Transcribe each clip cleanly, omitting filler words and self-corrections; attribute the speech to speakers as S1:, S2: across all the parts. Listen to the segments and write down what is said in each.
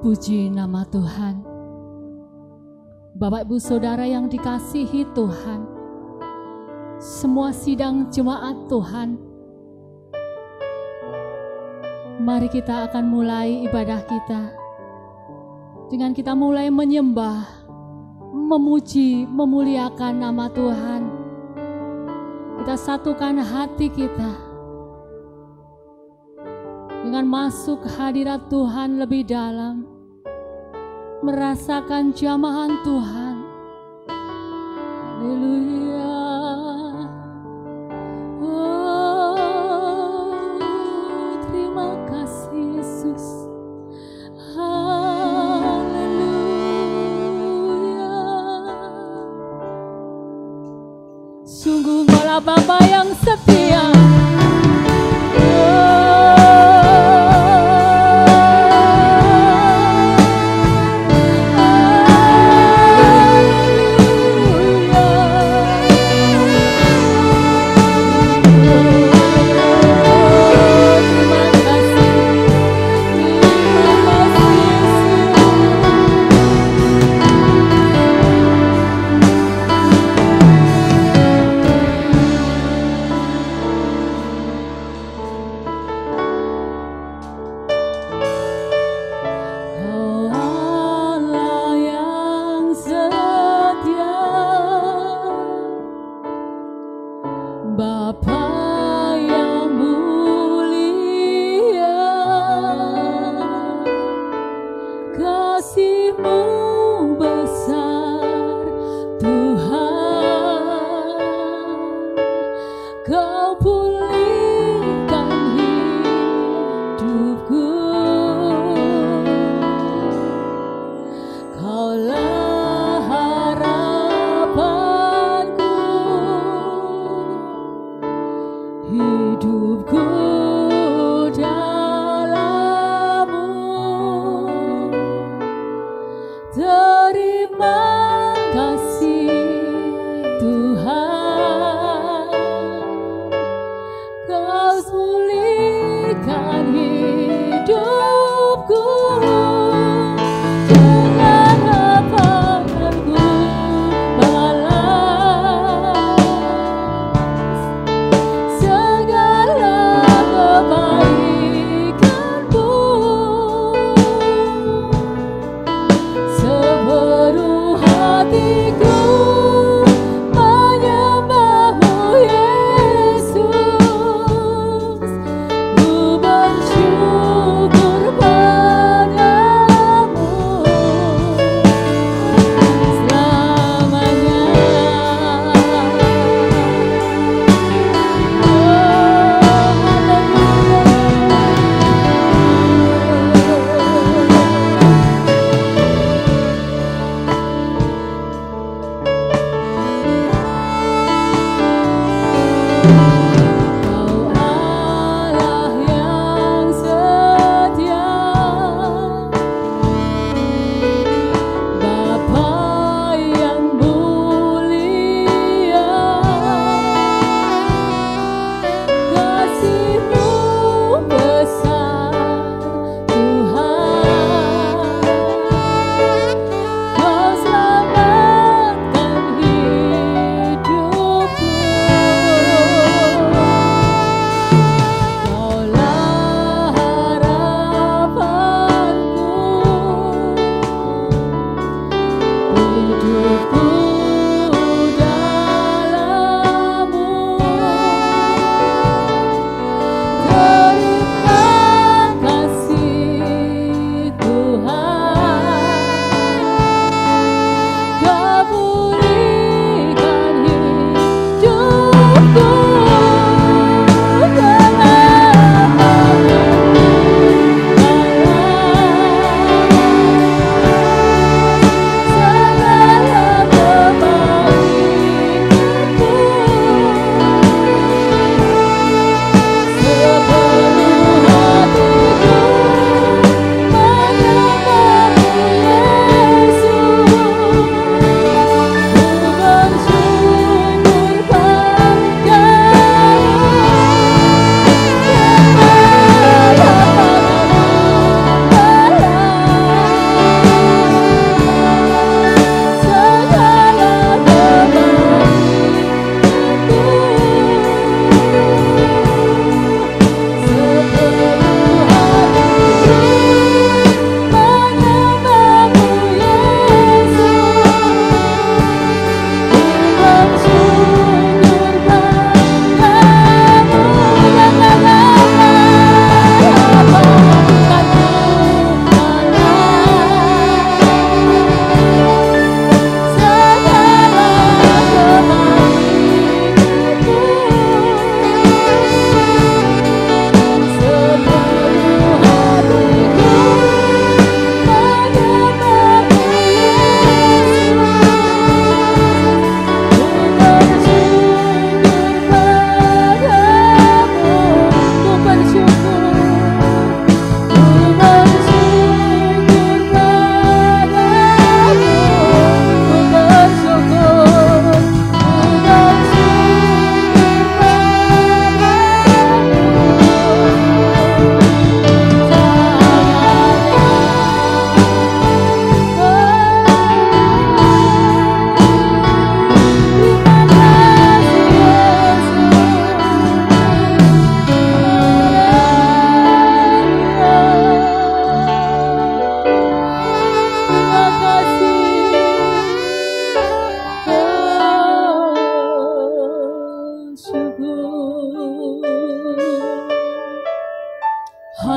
S1: Puji nama Tuhan. Bapak Ibu Saudara yang dikasihi Tuhan, semua sidang jemaat Tuhan, mari kita akan mulai ibadah kita dengan kita mulai menyembah, memuji, memuliakan nama Tuhan. Kita satukan hati kita dengan masuk hadirat Tuhan lebih dalam, merasakan jamahan Tuhan. Haleluya. Oh, terima kasih Yesus. Haleluya. Sungguh Engkaulah Bapa yang setia.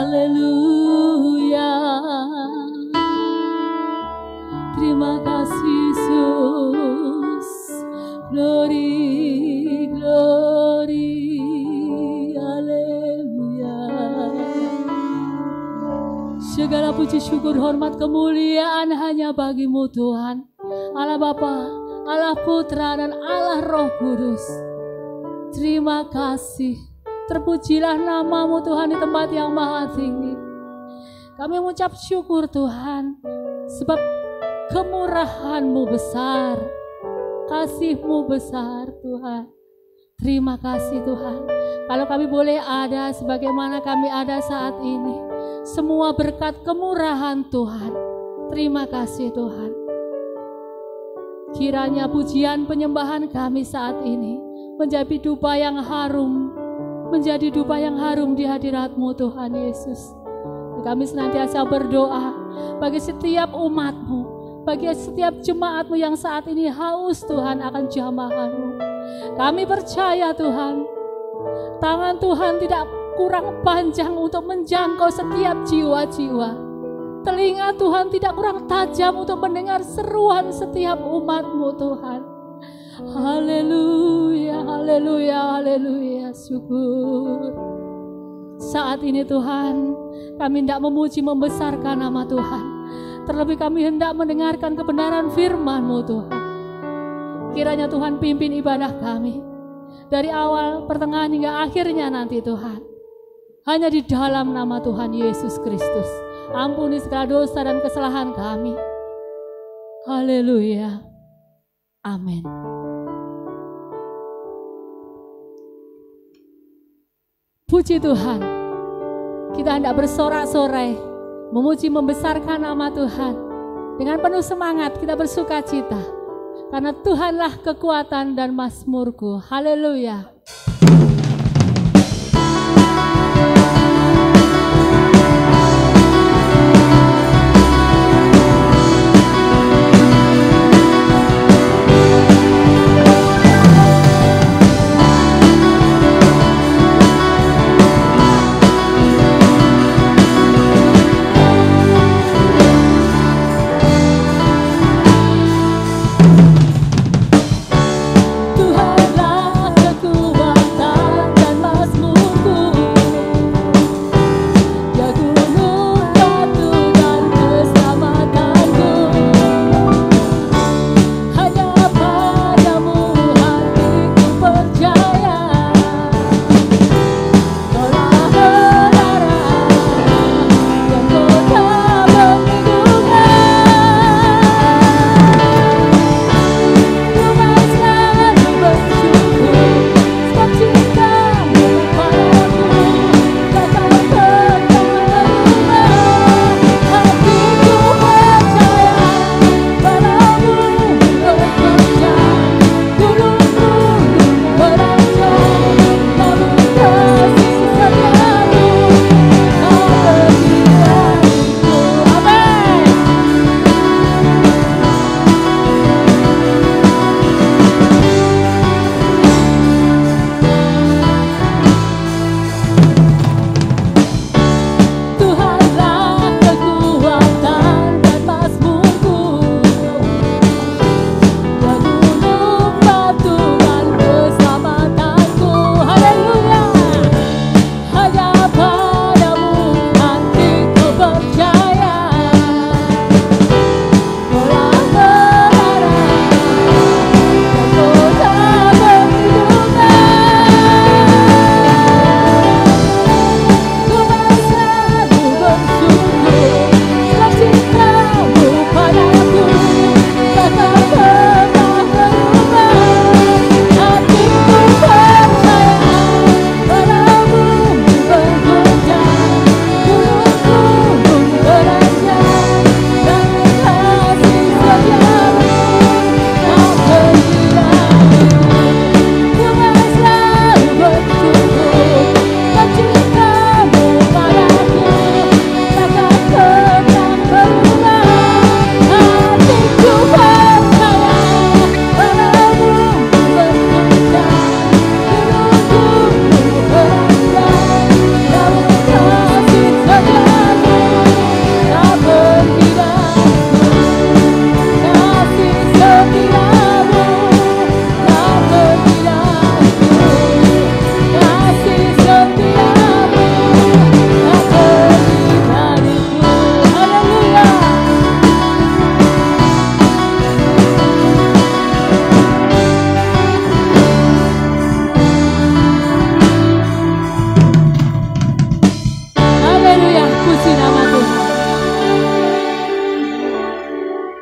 S1: Haleluya. Terima kasih Yesus. Glory, glory. Haleluya. Segala puji syukur hormat kemuliaan hanya bagimu Tuhan, Allah Bapa, Allah Putra dan Allah Roh Kudus. Terima kasih. Terpujilah namamu Tuhan di tempat yang maha tinggi. Kami mengucap syukur Tuhan, sebab kemurahan-Mu besar, kasih-Mu besar Tuhan. Terima kasih Tuhan. Kalau kami boleh ada sebagaimana kami ada saat ini, semua berkat kemurahan Tuhan. Terima kasih Tuhan. Kiranya pujian penyembahan kami saat ini menjadi dupa yang harum, menjadi dupa yang harum di hadirat-Mu Tuhan Yesus. Kami senantiasa berdoa bagi setiap umat-Mu, bagi setiap jemaat-Mu yang saat ini haus Tuhan akan jamahan-Mu. Kami percaya Tuhan, tangan Tuhan tidak kurang panjang untuk menjangkau setiap jiwa-jiwa. Telinga Tuhan tidak kurang tajam untuk mendengar seruan setiap umat-Mu Tuhan. Haleluya, haleluya, haleluya, syukur. Saat ini Tuhan, kami hendak memuji membesarkan nama Tuhan. Terlebih kami hendak mendengarkan kebenaran firman-Mu Tuhan. Kiranya Tuhan pimpin ibadah kami dari awal, pertengahan hingga akhirnya nanti Tuhan. Hanya di dalam nama Tuhan Yesus Kristus. Ampuni segala dosa dan kesalahan kami. Haleluya. Amin. Puji Tuhan. Kita hendak bersorak-sorai, memuji membesarkan nama Tuhan. Dengan penuh semangat kita bersuka cita, karena Tuhanlah kekuatan dan mazmurku. Haleluya. Tuhanlah kekuatan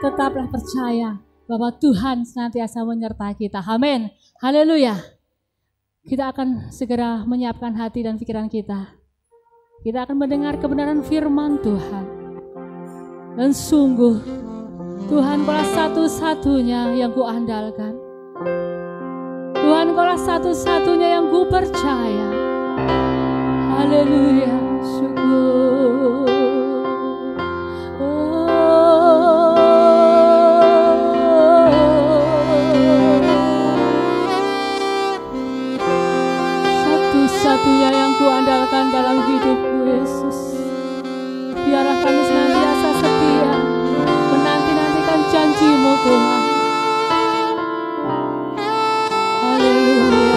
S1: tetaplah percaya bahwa Tuhan senantiasa menyertai kita. Amin. Haleluya. Kita akan segera menyiapkan hati dan pikiran kita. Kita akan mendengar kebenaran firman Tuhan. Dan sungguh Tuhan kaulah satu-satunya yang kuandalkan. Tuhan kaulah satu-satunya yang ku percaya. Haleluya, syukur. Satu-satunya yang kuandalkan dalam hidupku, Yesus. Biarlah kami senantiasa setia menanti-nantikan janji-Mu, Tuhan. Haleluya.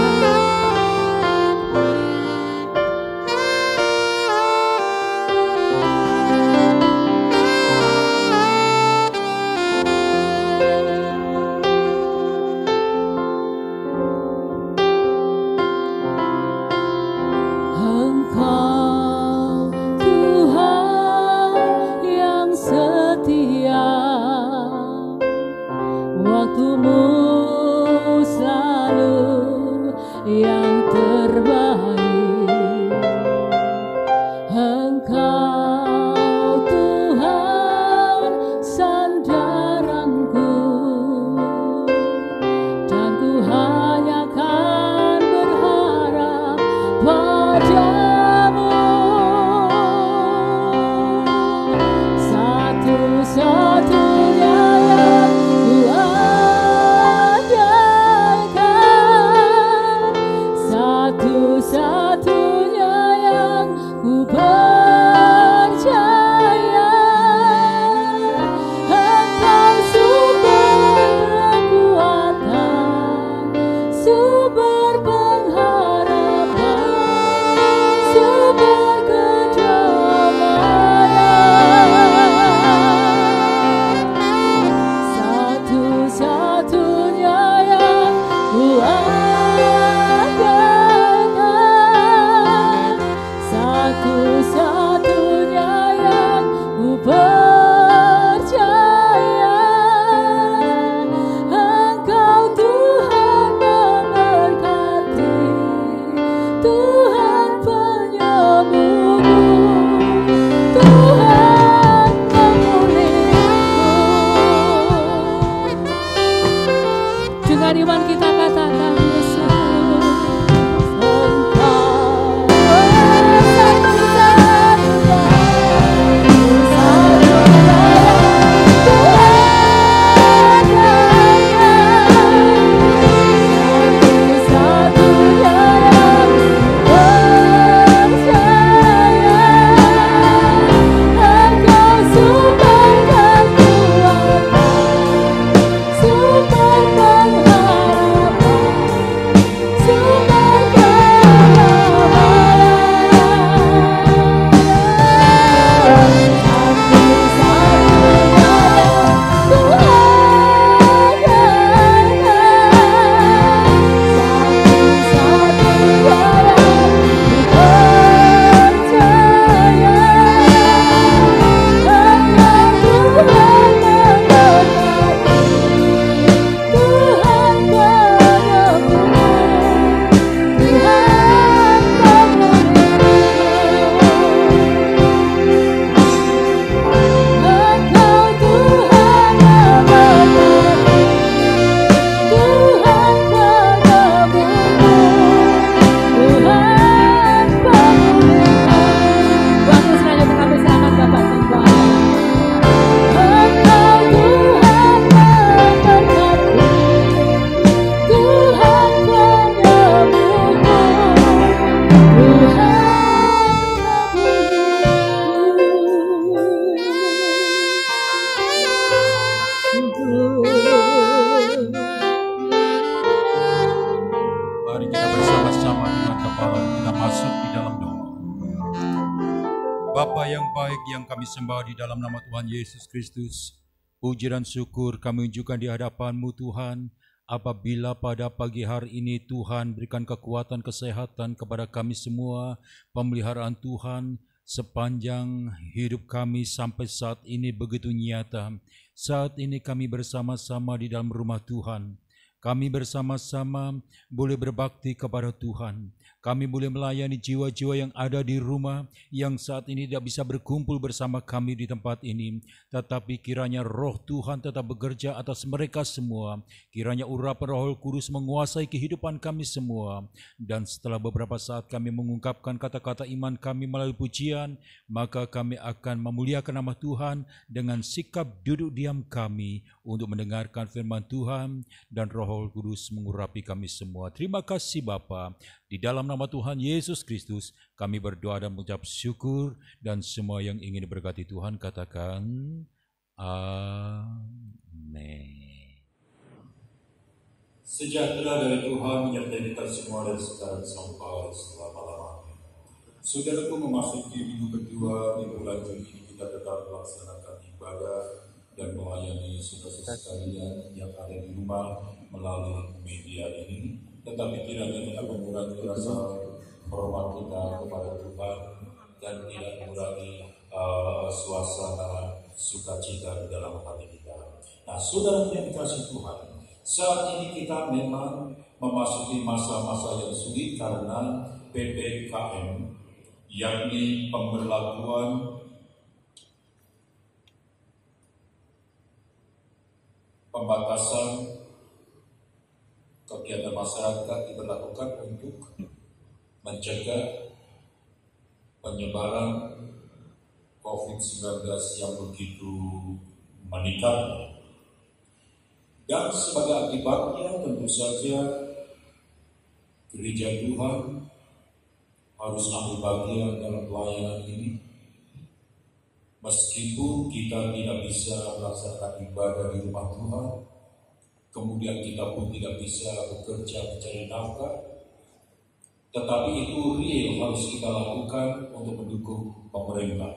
S2: Sembah di dalam nama Tuhan Yesus Kristus. Puji dan syukur kami unjukkan di hadapan-Mu Tuhan, apabila pada pagi hari ini Tuhan berikan kekuatan kesehatan kepada kami semua, pemeliharaan Tuhan, sepanjang hidup kami sampai saat ini begitu nyata. Saat ini kami bersama-sama di dalam rumah Tuhan. Kami bersama-sama boleh berbakti kepada Tuhan. Kami boleh melayani jiwa-jiwa yang ada di rumah yang saat ini tidak bisa berkumpul bersama kami di tempat ini. Tetapi kiranya roh Tuhan tetap bekerja atas mereka semua. Kiranya urapan Roh Kudus menguasai kehidupan kami semua. Dan setelah beberapa saat kami mengungkapkan kata-kata iman kami melalui pujian, maka kami akan memuliakan nama Tuhan dengan sikap duduk diam kami untuk mendengarkan firman Tuhan dan Roh Kudus mengurapi kami semua. Terima kasih Bapa. Di dalam nama Tuhan Yesus Kristus, kami berdoa dan mengucap syukur, dan semua yang ingin diberkati Tuhan katakan amin.
S3: Sejahtera dari Tuhan menyertai kita semua dari sekarang sampai selama-lamanya. Saudaraku, memasuki minggu kedua di bulan Juli ini, kita tetap melaksanakan ibadah dan melayani saudara-saudara sekalian yang ada di rumah melalui media ini. Tetapi kiranya tidak mengurangi rasa hormat kita kepada Tuhan dan tidak mengurangi suasana sukacita di dalam hati kita. Nah, saudara yang dikasihi Tuhan, saat ini kita memang memasuki masa-masa yang sulit karena PPKM, yakni pemberlakuan pembatasan kegiatan masyarakat diberlakukan untuk mencegah penyebaran COVID-19 yang begitu meningkat. Dan sebagai akibatnya tentu saja gereja Tuhan harus ambil bagian dalam pelayanan ini. Meskipun kita tidak bisa melaksanakan ibadah di rumah Tuhan, kemudian kita pun tidak bisa bekerja mencari nafkah, tetapi itu real harus kita lakukan untuk mendukung pemerintah.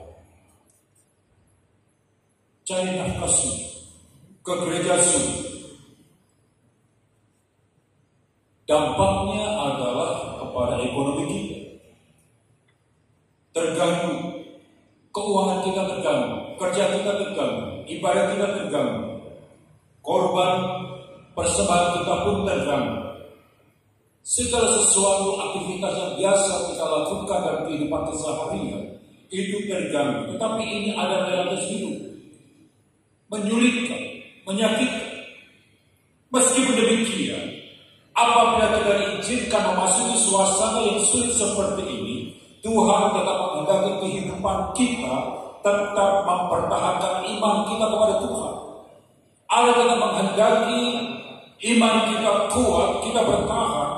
S3: Cari nafkah sulit, ke gereja sulit. Dampaknya adalah kepada ekonomi kita. Terganggu, keuangan kita terganggu, kerja kita terganggu, ibadah kita terganggu, korban persembahan kita pun terganggu. Segala sesuatu aktivitas yang biasa kita lakukan dalam kehidupan keseharian itu terganggu. Tetapi ini ada realitas hidup, menyulitkan, menyakitkan. Meskipun demikian, apabila kita diizinkan memasuki suasana yang sulit seperti ini, Tuhan tetap menghendaki kehidupan kita tetap mempertahankan iman kita kepada Tuhan. Allah tetap menghendaki iman kita kuat, kita bertahan,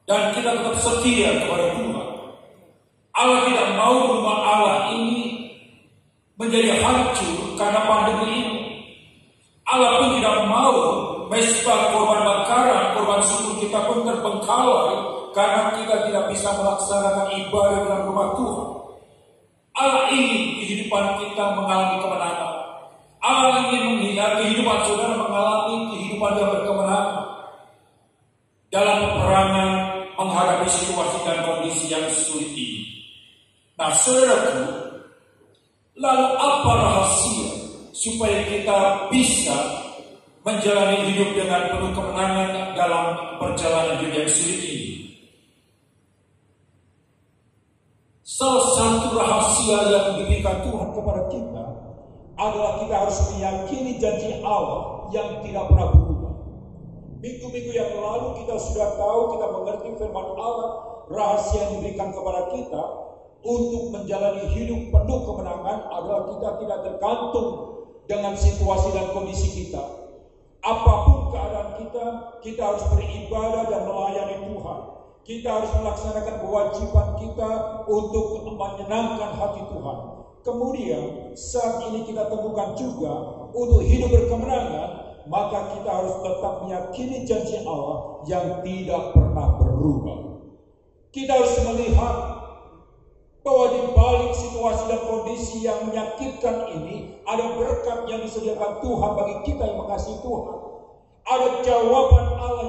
S3: dan kita tetap setia kepada Tuhan. Allah tidak mau rumah Allah ini menjadi hancur karena pandemi ini. Allah pun tidak mau mesbah korban bakaran, korban syukur kita pun terbengkalai karena kita tidak bisa melaksanakan ibadah dalam rumah Tuhan. Allah ingin kehidupan kita mengalami kemenangan. Allah ingin kehidupan saudara mengalami kehidupan yang berkemenangan dalam peperangan menghadapi situasi dan kondisi yang sulit ini. Nah, saudaraku, lalu apa rahasia supaya kita bisa menjalani hidup dengan penuh kemenangan dalam perjalanan hidup yang sulit ini? Salah satu rahasia yang diberikan Tuhan kepada kita adalah kita harus meyakini janji Allah yang tidak pernah berubah. Minggu-minggu yang lalu kita sudah tahu, kita mengerti firman Allah, rahasia yang diberikan kepada kita untuk menjalani hidup penuh kemenangan adalah kita tidak tergantung dengan situasi dan kondisi kita. Apapun keadaan kita harus beribadah dan melayani Tuhan. Kita harus melaksanakan kewajiban kita untuk menyenangkan hati Tuhan. Kemudian saat ini kita temukan juga untuk hidup berkemenangan, maka kita harus tetap meyakini janji Allah yang tidak pernah berubah. Kita harus melihat bahwa di balik situasi dan kondisi yang menyakitkan ini ada berkat yang disediakan Tuhan bagi kita yang mengasihi Tuhan. Ada jawaban Allah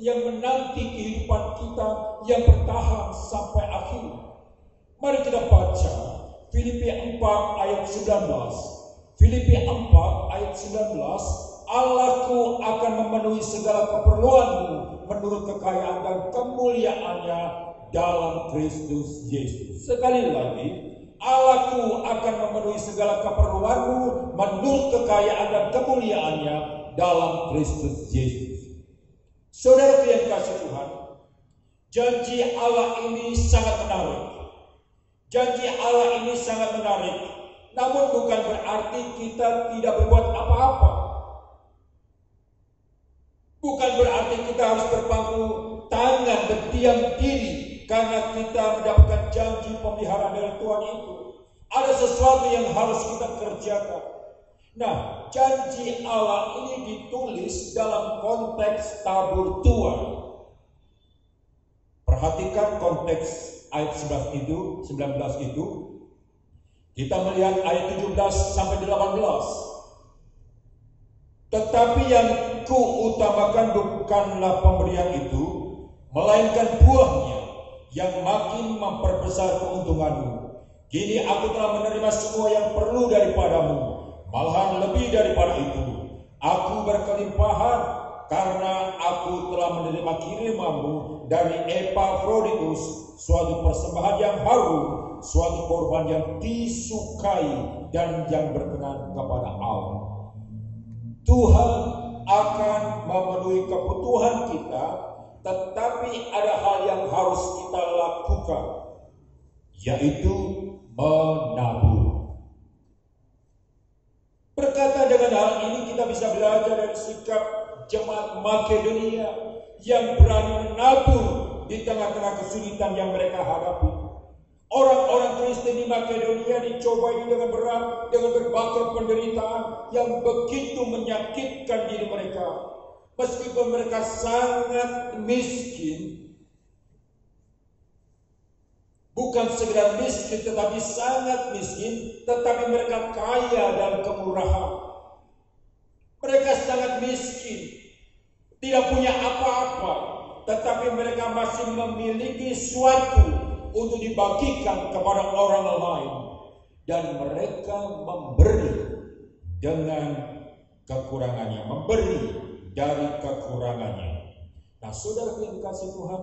S3: yang menanti kehidupan kita yang bertahan sampai akhir. Mari kita baca Filipi 4 ayat 19. Filipi 4 ayat 19. Allahku akan memenuhi segala keperluanmu menurut kekayaan dan kemuliaannya dalam Kristus Yesus. Sekali lagi, Allahku akan memenuhi segala keperluanmu menurut kekayaan dan kemuliaannya dalam Kristus Yesus. Saudara yang kasih Tuhan, janji Allah ini sangat menarik. Janji Allah ini sangat menarik. Namun bukan berarti kita tidak berbuat apa-apa. Bukan berarti kita harus berpangku tangan, berdiam diri karena kita mendapatkan janji pemeliharaan dari Tuhan itu. Ada sesuatu yang harus kita kerjakan. Nah, janji Allah ini ditulis dalam konteks tabur tuai. Perhatikan konteks ayat 19 itu. Kita melihat ayat 17 sampai 18. Tetapi yang kuutamakan bukanlah pemberian itu, melainkan buahnya yang makin memperbesar keuntunganmu. Kini aku telah menerima semua yang perlu daripadamu, malahan lebih daripada itu. Aku berkelimpahan karena aku telah menerima kirimanmu dari Epafroditus, suatu persembahan yang harum, suatu korban yang disukai dan yang berkenan kepada Allah. Tuhan akan memenuhi kebutuhan kita, tetapi ada hal yang harus kita lakukan, yaitu menabur. Berkata dengan hal ini kita bisa belajar dari sikap jemaat Makedonia yang berani menabur di tengah-tengah kesulitan yang mereka hadapi. Orang-orang Kristen di Makedonia dicobai dengan berat, dengan berbagai penderitaan yang begitu menyakitkan diri mereka. Meskipun mereka sangat miskin, bukan sekedar miskin tetapi sangat miskin, tetapi mereka kaya dan kemurahan. Mereka sangat miskin, tidak punya apa-apa, tetapi mereka masih memiliki sesuatu untuk dibagikan kepada orang lain, dan mereka memberi dengan kekurangannya, memberi dari kekurangannya. Nah, saudara yang kasih Tuhan,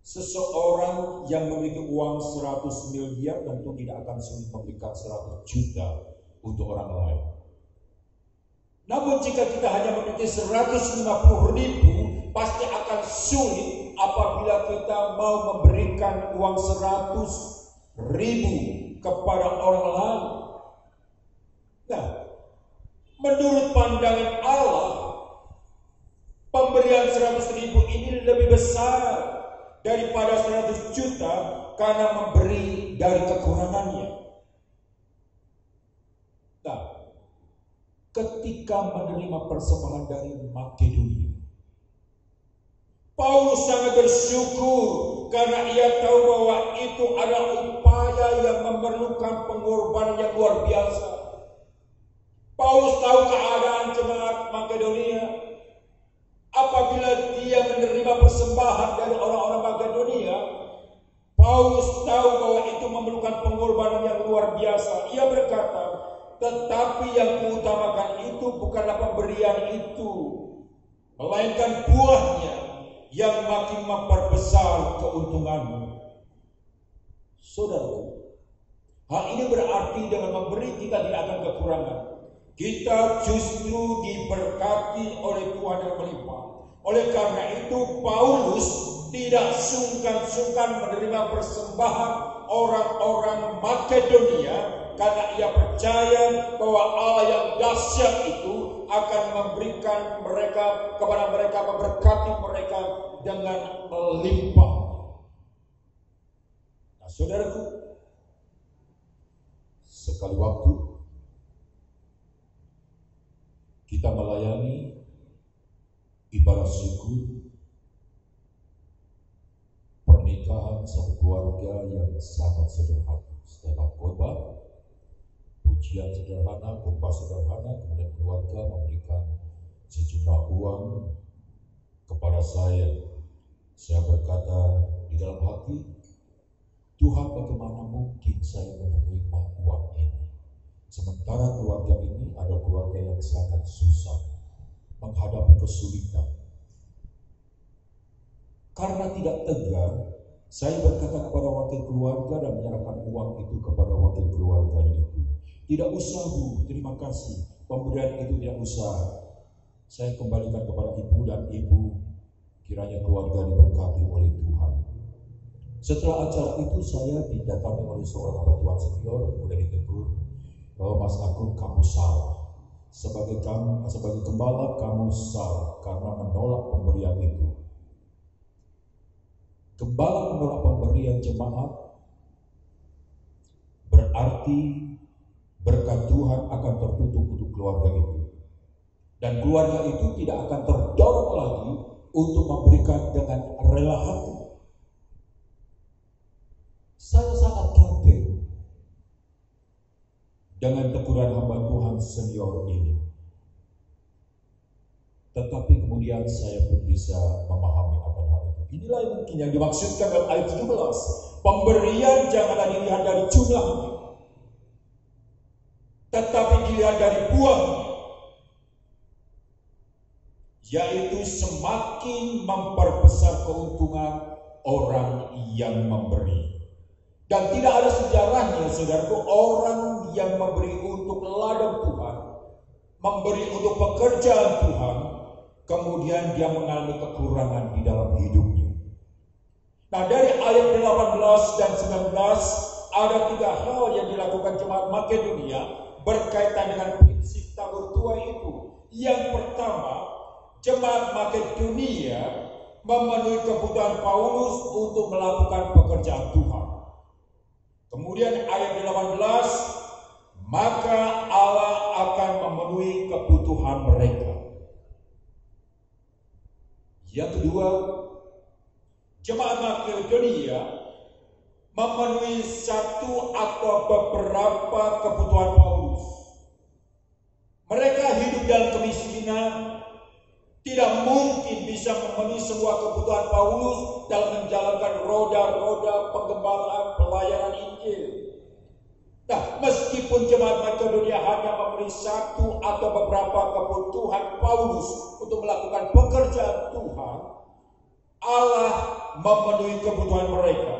S3: seseorang yang memiliki uang 100 miliar tentu tidak akan sulit memberikan 100 juta untuk orang lain. Namun jika kita hanya memiliki 150 ribu, pasti akan sulit apabila kita mau memberikan uang 100 ribu kepada orang lain. Nah, menurut pandangan Allah, pemberian 100 ribu ini lebih besar daripada 100 juta karena memberi dari kekurangannya. Nah, ketika menerima persembahan dari Makedonia, Paulus sangat bersyukur karena ia tahu bahwa itu adalah upaya yang memerlukan pengorbanan yang luar biasa. Paulus tahu keadaan jemaat Makedonia. Apabila dia menerima persembahan dari orang-orang Makedonia, Paulus tahu bahwa itu memerlukan pengorbanan yang luar biasa. Ia berkata, tetapi yang kuutamakan itu bukanlah pemberian itu, melainkan buahnya yang makin memperbesar keuntunganmu. Saudara, hal ini berarti dengan memberi kita tidak akan kekurangan. Kita justru diberkati oleh Tuhan yang melimpah. Oleh karena itu Paulus tidak sungkan-sungkan menerima persembahan orang-orang Makedonia, karena ia percaya bahwa Allah yang dahsyat itu akan memberikan mereka kepada mereka, memberkati mereka dengan melimpah. Nah, saudaraku, sekali waktu kita melayani ibadah syukur pernikahan satu keluarga yang sangat sederhana. Setelah khotbah, pujian sederhana, khotbah sederhana, kemudian keluarga memberikan sejumlah uang kepada saya. Saya berkata di dalam hati,
S4: Tuhan, bagaimana mungkin saya menerima uang ini? Sementara keluarga ini adalah keluarga yang sangat susah, menghadapi kesulitan. Karena tidak tegar, saya berkata kepada wakil keluarga dan menyerahkan uang itu kepada wakil keluarganya itu. Tidak usah Bu, terima kasih. Pemberian itu tidak usah. Saya kembalikan kepada ibu dan ibu, kiranya keluarga diberkati oleh Tuhan. Setelah acara itu saya didatangi oleh seorang hamba Tuhan senior, kemudian ditegur, bahwa Mas Agung, kamu salah. Sebagai gembala kamu salah karena menolak pemberian itu. Gembala menolak pemberian jemaat berarti berkat Tuhan akan tertutup untuk keluarga itu. Dan keluarga itu tidak akan terdorong lagi untuk memberikan dengan rela hati. Saya sangat kaget dengan teguran hamba Tuhan senior ini. Tetapi kemudian saya pun bisa memahami akan hal itu. Inilah yang mungkin yang dimaksudkan dalam ayat 17. Pemberian janganlah dilihat dari jumlahnya, tetapi dilihat dari buahnya, yaitu semakin memperbesar keuntungan orang yang memberi. Dan tidak ada sejarahnya, saudaraku, orang yang memberi untuk ladang Tuhan, memberi untuk pekerjaan Tuhan, kemudian dia mengalami kekurangan di dalam hidupnya. Nah, dari ayat 18 dan 19 ada 3 hal yang dilakukan jemaat Makedonia berkaitan dengan prinsip tabur tuai itu. Yang pertama, jemaat Makedonia memenuhi kebutuhan Paulus untuk melakukan pekerjaan Tuhan. Kemudian ayat 18, maka Allah akan memenuhi kebutuhan mereka. Yang kedua, jemaat Makedonia memenuhi satu atau beberapa kebutuhan Paulus. Mereka hidup dalam kemiskinan, tidak mungkin bisa memenuhi semua kebutuhan Paulus dalam menjalankan roda-roda penggembalaan pelayanan Injil. Nah, meskipun jemaat Makedonia hanya memenuhi satu atau beberapa kebutuhan Paulus untuk melakukan pekerjaan Tuhan, Allah memenuhi kebutuhan mereka.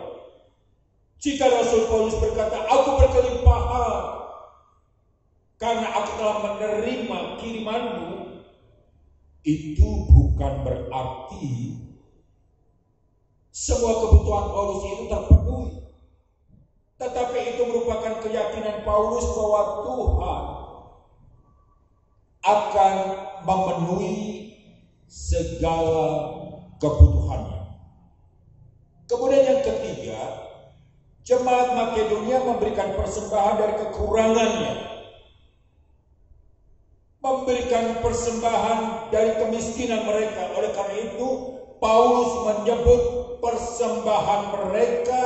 S4: Jika Rasul Paulus berkata, aku berkelimpahan karena aku telah menerima kirimanmu, itu bukan berarti semua kebutuhan Paulus itu terpenuhi. Tetapi itu merupakan keyakinan Paulus bahwa Tuhan akan memenuhi segala kebutuhannya. Kemudian yang ketiga, jemaat Makedonia memberikan persembahan dari kekurangannya, memberikan persembahan dari kemiskinan mereka. Oleh karena itu, Paulus menyebut persembahan mereka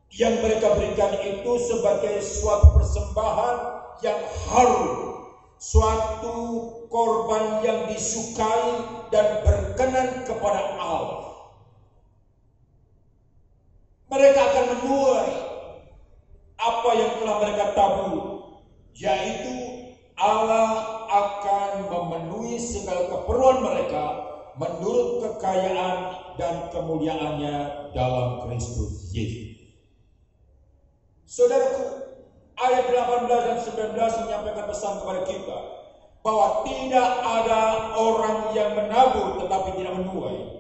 S4: yang mereka berikan itu sebagai suatu persembahan yang harum, suatu korban yang disukai dan berkenan kepada Allah. Mereka akan menuai apa yang telah mereka tabur, yaitu Allah akan memenuhi segala keperluan mereka menurut kekayaan dan kemuliaannya dalam Kristus Yesus. Saudaraku, ayat 18 dan 19 menyampaikan pesan kepada kita bahwa tidak ada orang yang menabur tetapi tidak menuai.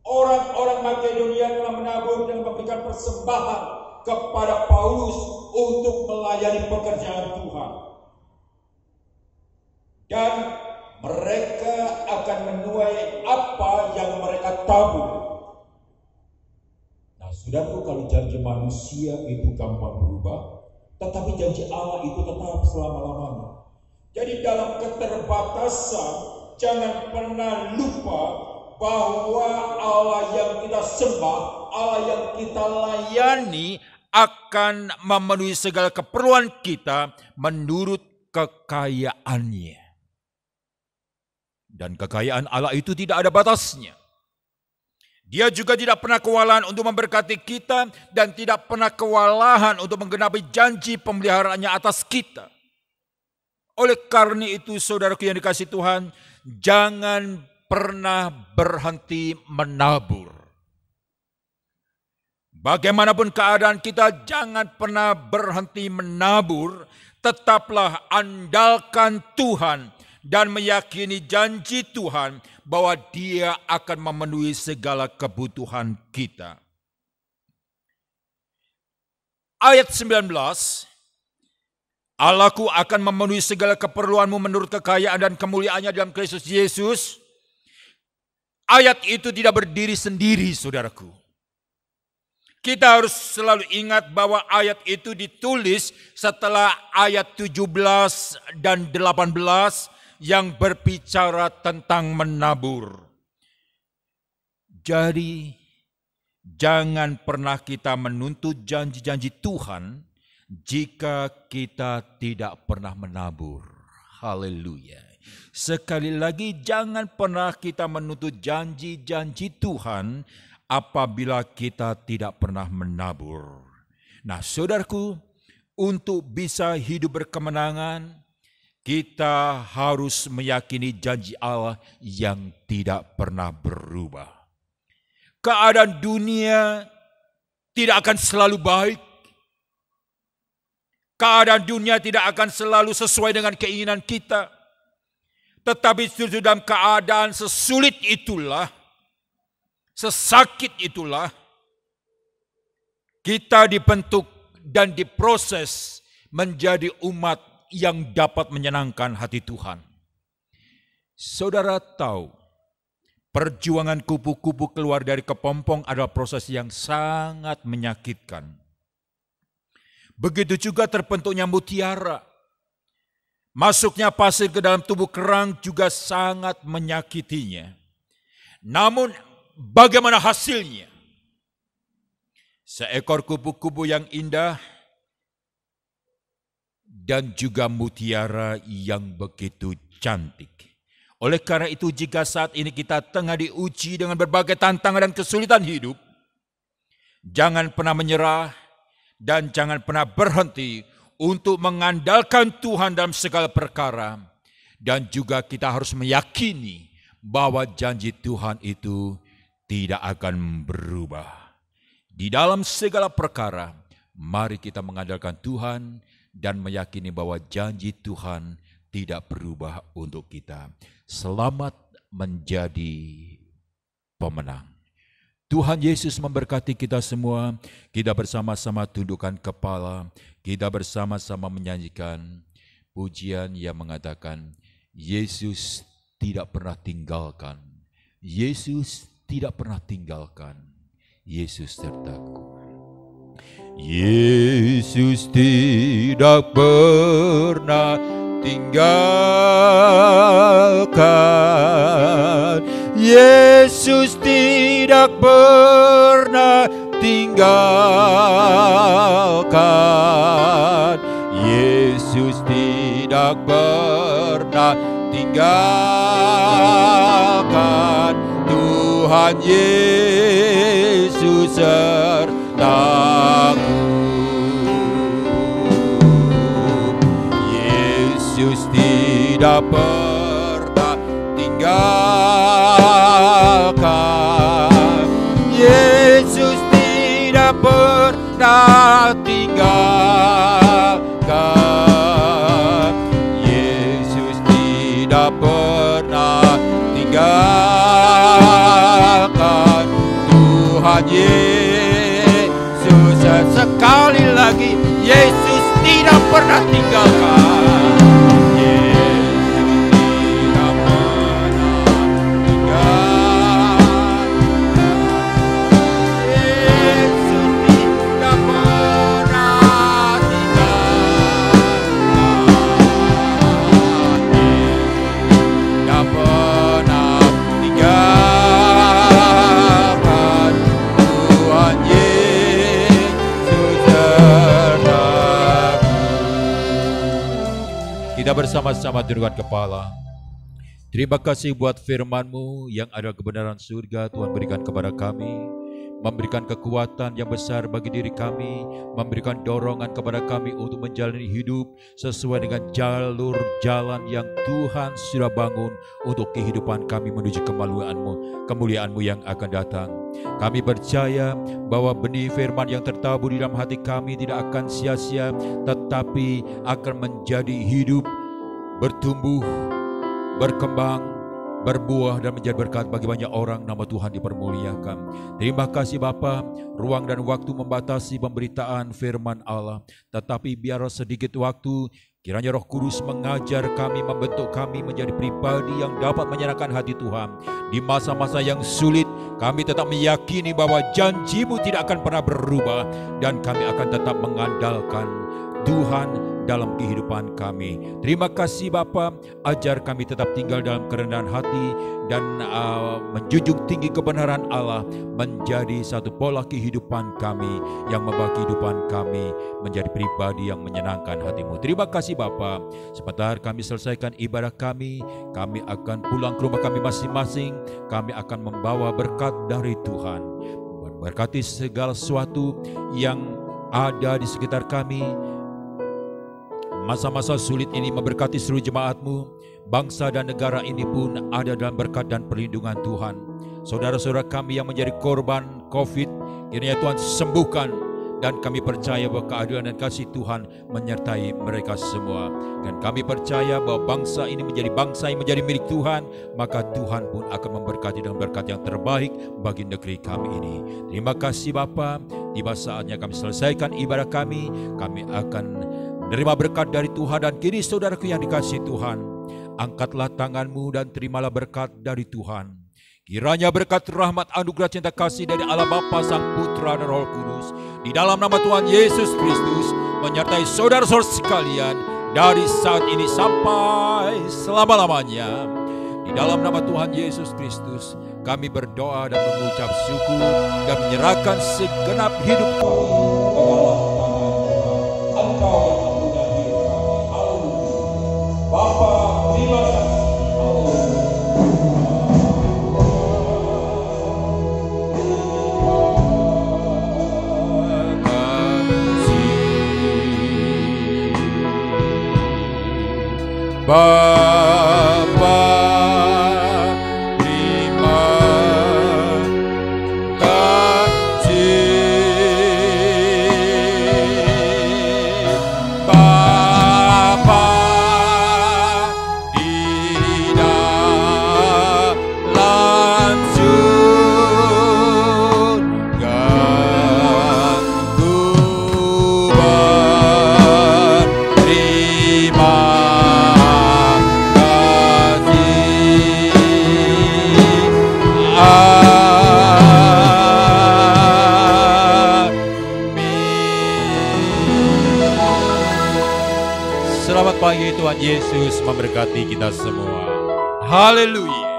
S4: Orang-orang Makedonia telah menabur dan memberikan persembahan kepada Paulus untuk melayani pekerjaan Tuhan. Dan mereka akan menuai apa yang mereka tabur. Nah, saudaraku, kalau janji manusia itu gampang berubah, tetapi janji Allah itu tetap selama-lamanya. Jadi dalam keterbatasan, jangan pernah lupa bahwa Allah yang kita sembah, Allah yang kita layani akan memenuhi segala keperluan kita menurut kekayaannya. Dan kekayaan Allah itu tidak ada batasnya. Dia juga tidak pernah kewalahan untuk memberkati kita dan tidak pernah kewalahan untuk menggenapi janji pemeliharaannya atas kita. Oleh karena itu, saudaraku yang dikasihi Tuhan, jangan pernah berhenti menabur. Bagaimanapun keadaan kita, jangan pernah berhenti menabur. Tetaplah andalkan Tuhan dan meyakini janji Tuhan bahwa Dia akan memenuhi segala kebutuhan kita. Ayat 19, Allahku akan memenuhi segala keperluanmu menurut kekayaan dan kemuliaannya dalam Kristus Yesus. Ayat itu tidak berdiri sendiri, saudaraku. Kita harus selalu ingat bahwa ayat itu ditulis setelah ayat 17 dan 18 yang berbicara tentang menabur. Jadi, jangan pernah kita menuntut janji-janji Tuhan jika kita tidak pernah menabur. Haleluya. Sekali lagi, jangan pernah kita menuntut janji-janji Tuhan apabila kita tidak pernah menabur. Nah, saudaraku, untuk bisa hidup berkemenangan, kita harus meyakini janji Allah yang tidak pernah berubah. Keadaan dunia tidak akan selalu baik. Keadaan dunia tidak akan selalu sesuai dengan keinginan kita. Tetapi justru dalam keadaan sesulit itulah, sesakit itulah, kita dibentuk dan diproses menjadi umat yang dapat menyenangkan hati Tuhan. Saudara tahu, perjuangan kupu-kupu keluar dari kepompong adalah proses yang sangat menyakitkan. Begitu juga terbentuknya mutiara. Masuknya pasir ke dalam tubuh kerang juga sangat menyakitinya. Namun bagaimana hasilnya? Seekor kupu-kupu yang indah dan juga mutiara yang begitu cantik. Oleh karena itu, jika saat ini kita tengah diuji dengan berbagai tantangan dan kesulitan hidup, jangan pernah menyerah dan jangan pernah berhenti untuk mengandalkan Tuhan dalam segala perkara. Dan juga kita harus meyakini bahwa janji Tuhan itu tidak akan berubah. Di dalam segala perkara, mari kita mengandalkan Tuhan dan meyakini bahwa janji Tuhan tidak berubah untuk kita. Selamat menjadi pemenang. Tuhan Yesus memberkati kita semua. Kita bersama-sama tundukkan kepala. Kita bersama-sama menyanyikan pujian yang mengatakan, Yesus tidak pernah tinggalkan. Yesus tidak pernah tinggalkan. Yesus sertaku. Yesus tidak pernah tinggalkan. Yesus tidak pernah tinggalkan. Yesus tidak pernah tinggalkan. Tuhan Yesus sertaku. Yesus tidak pernah tinggalkan. Yesus tidak pernah tinggalkan. Yesus tidak pernah tinggalkan. Tuhan Yesus sekali lagi, Yesus tidak pernah tinggalkan. Kita bersama-sama tundukkan kepala.
S2: Terima kasih buat firman-Mu yang ada kebenaran surga Tuhan berikan kepada kami, memberikan kekuatan yang besar bagi diri kami, memberikan dorongan kepada kami untuk menjalani hidup sesuai dengan jalur jalan yang Tuhan sudah bangun untuk kehidupan kami menuju kemuliaan-Mu yang akan datang. Kami percaya bahwa benih firman yang tertabur di dalam hati kami tidak akan sia-sia, tetapi akan menjadi hidup, bertumbuh, berkembang, berbuah dan menjadi berkat bagi banyak orang. Nama Tuhan dipermuliakan. Terima kasih Bapa, ruang dan waktu membatasi pemberitaan firman Allah, tetapi biar sedikit waktu kiranya Roh Kudus mengajar kami, membentuk kami menjadi pribadi yang dapat menyenangkan hati Tuhan. Di masa-masa yang sulit, kami tetap meyakini bahwa janji-Mu tidak akan pernah berubah, dan kami akan tetap mengandalkan Tuhan dalam kehidupan kami. Terima kasih Bapa, ajar kami tetap tinggal dalam kerendahan hati dan menjunjung tinggi kebenaran Allah menjadi satu pola kehidupan kami yang membawa kehidupan kami menjadi pribadi yang menyenangkan hati-Mu. Terima kasih Bapa. Sebentar kami selesaikan ibadah kami akan pulang ke rumah kami masing-masing. Kami akan membawa berkat dari Tuhan. Berkati segala sesuatu yang ada di sekitar kami. Masa-masa sulit ini memberkati seluruh jemaat-Mu. Bangsa dan negara ini pun ada dalam berkat dan perlindungan Tuhan. Saudara-saudara kami yang menjadi korban COVID, kiranya Tuhan sembuhkan. Dan kami percaya bahwa keadilan dan kasih Tuhan menyertai mereka semua. Dan kami percaya bahwa bangsa ini menjadi bangsa yang menjadi milik Tuhan, maka Tuhan pun akan memberkati dengan berkat yang terbaik bagi negeri kami ini. Terima kasih Bapa. Tiba saatnya kami selesaikan ibadah kami. Kami akan menerima berkat dari Tuhan. Dan kini saudaraku yang dikasihi Tuhan, angkatlah tanganmu dan terimalah berkat dari Tuhan. Kiranya berkat rahmat anugerah cinta kasih dari Allah Bapa, Sang Putra dan Roh Kudus di dalam nama Tuhan Yesus Kristus menyertai saudara-saudara sekalian dari saat ini sampai selama-lamanya. Di dalam nama Tuhan Yesus Kristus kami berdoa dan mengucap syukur dan menyerahkan segenap hidup kami ke dalam tangan Engkau yang mempunyai hidup kami. Haleluya. Bapa, terima kasih.
S5: Bapa, terima kasih. Bapa, di dalam surga, Ku berterima Selamat pagi, Tuhan Yesus memberkati kita semua. Haleluya.